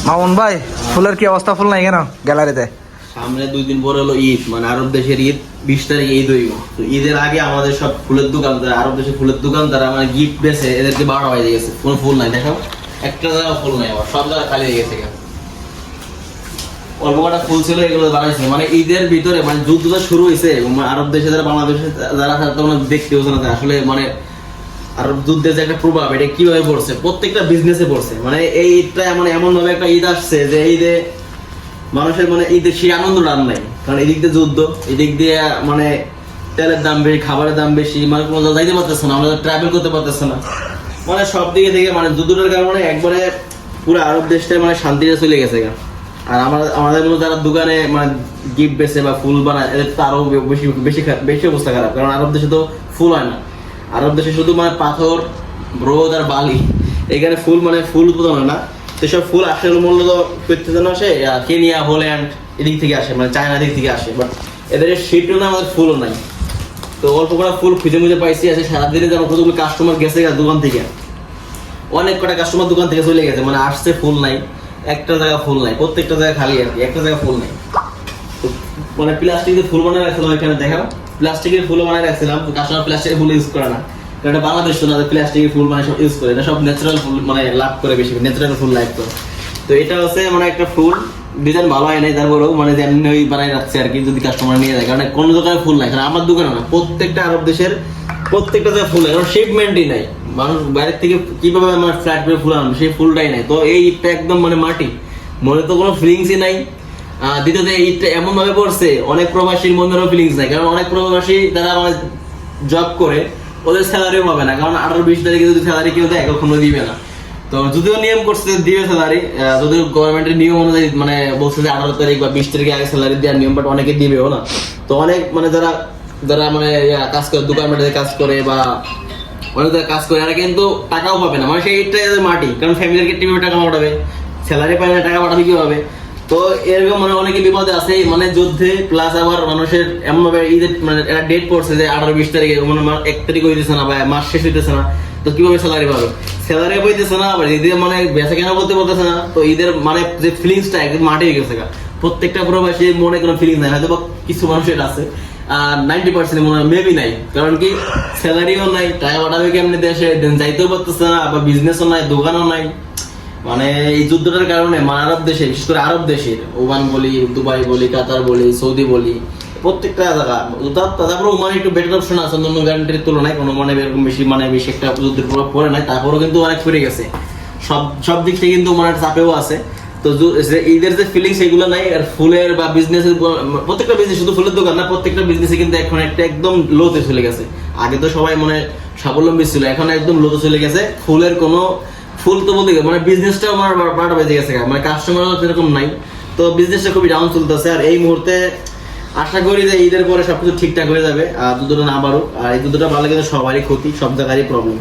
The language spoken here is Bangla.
মামুন ভাই, ফুলের কি অবস্থা? ফুল নাই কেন গ্যালারিতে? সামনে 2 দিন পরে হলো ঈদ, মানে আরব দেশের ঈদ 20 তারিখে ঈদ হইব। তো ঈদের আগে আমাদের সব ফুলের দোকানদার, আরব দেশের ফুলের দোকানদার মানে গিফট বেছে এদেরকে 12 বাজে গেছে, কোনো ফুল নাই। দেখো একটা জায়গা ফুল নাই, আবার সব জায়গা খালি হয়ে গেছে। অল্প কটা ফুল ছিল, এগুলো বানাইছে মানে ঈদের ভিতরে, মানে যুদ্ধটা শুরু হয়েছে আরব দেশে যারা, বাংলাদেশে যারা তখন দেখতে হচ্ছে না আসলে, মানে আরব যুদ্ধের যে একটা প্রভাব এটা কিভাবে পড়ছে প্রত্যেকটা বিজনেসে পড়ছে। মানে এই ঈদটা মানে এমন ভাবে একটা ঈদ আসছে যে ঈদে মানুষের মানে ঈদের সেই আনন্দ টান নাই, কারণ এদিক দিয়ে যুদ্ধ, এদিক দিয়ে মানে তেলের দাম বেশি, খাবারের দাম বেশি, মানে কোনো যাইতে পারতেছে না, আমরা ট্রাভেল করতে পারতেছে না, মানে সব দিকে থেকে মানে যুদ্ধটার কারণে একবারে পুরো আরব দেশটা মানে শান্তিতে চলে গেছে। আর আমাদের মতো যারা দোকানে মানে গিফট বেচে বা ফুল বানায় এদের তো আরো বেশি বেশি বেশি অবস্থা খারাপ, কারণ আরব দেশে তো ফুল হয় না। আরব দেশে শুধু মানে পাথর, রোদ আর বালি, এখানে ফুল মানে ফুল উৎপাদন হয় না। তো সব ফুল আসলে মূল্য তো করতে যেন আসে কেনিয়া, হোল্যান্ড এদিক থেকে আসে, মানে চায়না দিক থেকে আসে, বাট এদের শিপও না, আমাদের ফুলও নাই। তো অল্প কটা ফুল খুঁজে মুজে পাইছি আছে, সারাদিনে যেন কতগুলো কাস্টমার গেছে দোকান থেকে, অনেক কটা কাস্টমার দোকান থেকে চলে গেছে, মানে আসছে ফুল নাই, একটা জায়গা ফুল নাই, প্রত্যেকটা জায়গা খালি আর কি, একটা জায়গা ফুল নাই। তো মানে প্লাস্টিকের ফুল বানায় রাখছিলাম এখানে, দেখাও প্লাস্টিকের ফুল বানায় রাখছিলাম, কাস্টমার প্লাস্টিকের ফুল ইউজ করে না, কারণ এটা বাংলাদেশ তো না, প্লাস্টিকের ফুল মানে সব ইউজ করে, এটা সব ন্যাচারাল ফুল মানে লাভ করে, বেশি ন্যাচারাল ফুল লাইক করে। তো এটা হচ্ছে মানে একটা ফুল ডিজাইন ভালো হয় নাই, তারপরেও মানে যেমনি ওই বানাই রাখছে আর কি, যদি কাস্টমার নিয়ে যায়, কারণ কোনো দোকানে ফুল নাই, কারণ আমার দোকানে না, প্রত্যেকটা আরব দেশের প্রত্যেকটা জায়গায় ফুল নাই, কারণ শিপমেন্টই নাই। মানুষ বাইরের থেকে কিভাবে আমার ফ্ল্যাট করে ফুল আনবে, সেই ফুলটাই নাই। তো এই ঈদটা একদম মানে মাটি, মনে তো কোনো ফিলিংসই নাই। দ্বিতীয়ত ঈদটা এমন ভাবে পড়ছে, অনেক প্রবাসীর মনেরও ফিলিংস নাই, কারণ অনেক প্রবাসী তারা মানে জব করে, ওদের স্যালারিও পাবে না, কারণ 18-20 তারিখে যদি স্যালারি কেউ দেয় কখনো দিবে না। তো যদিও নিয়ম করছে দিবে স্যালারি, যদিও গভর্নমেন্টের নিয়ম অনুযায়ী মানে বলছে যে 18 তারিখ বা 20 তারিখে আগে স্যালারি দেওয়ার নিয়ম, বাট অনেকে দিবেও না। তো অনেক মানে যারা যারা মানে কাজ করে, দোকান বাড়িতে কাজ করে বা অনেক জায়গায় কাজ করে, এরা কিন্তু টাকাও পাবে না, মানে সেইটাই মাটি, কারণ ফ্যামিলির কিভাবে টাকা পাঠাবে, স্যালারি পায় না, টাকা পাঠাবে কিভাবে? তো এরকম মানে অনেকে বিপদে আছে, মানে যুদ্ধে প্লাস আবার মানুষের এমন ভাবে ঈদের মানে একটা ডেট পড়ছে যে 18-20 তারিখে, মানে 1 তারিখ হইতেছে না বা মাস শেষ হইতেছে না, তো কিভাবে স্যালারি পাবে? স্যালারি পাইতেছে না, আবার ঈদের মানে বেচা কেনা করতে পারতেছে না, তো ঈদের মানে যে ফিলিংসটা একদম মাঠে হয়ে গেছে। প্রত্যেকটা প্রবাসীর মনে কোনো ফিলিংস নাই, হয়তো কিছু মানুষের আছে, আর 90% মনে হয় মেবি নাই, কারণ কি স্যালারিও নাই, টাকা পাঠাবে কেমনি দেশে, যাইতেও পারতেছে না, বা বিজনেসও নাই, দোকানও নাই। মানে এই যুদ্ধটার কারণে মানে আরব দেশে, বিশেষ করে আরব দেশের ওমান বলি, দুবাই বলি, কাতার বলি, সৌদি বলি, প্রত্যেকটা জায়গা, তারপরে ওমান একটু বেটার অপশন আছে অন্য কান্ট্রির তুলনায়, কোনো মানে এরকম বেশি একটা যুদ্ধের প্রভাব পড়ে নাই, তারপরেও কিন্তু অনেক পড়ে গেছে, সব দিক থেকে কিন্তু মানে চাপেও আছে। তো ঈদের যে ফিলিংস এগুলো নাই। আর ফুলের বা বিজনেসের, প্রত্যেকটা বিজনেস, শুধু ফুলের দোকান না, প্রত্যেকটা বিজনেসে কিন্তু এখন একটা একদম লোতে চলে গেছে। আগে তো সবাই মানে স্বাবলম্বী ছিল, এখন একদম লোতে চলে গেছে। ফুলের কোনো ফুল তো বলতে মানে বিজনেসটাও আমার বারোটা বেজে গেছে, মানে কাস্টমারও সেরকম নাই, তো বিজনেসটা খুবই ডাউন চলতেছে। আর এই মুহূর্তে আশা করি যে ঈদের পরে সবকিছু ঠিকঠাক হয়ে যাবে, আর যুদ্ধটা না বাড়ুক। আর এই যুদ্ধটা ভালো কিন্তু সবারই ক্ষতি, সব জায়গারই প্রবলেম।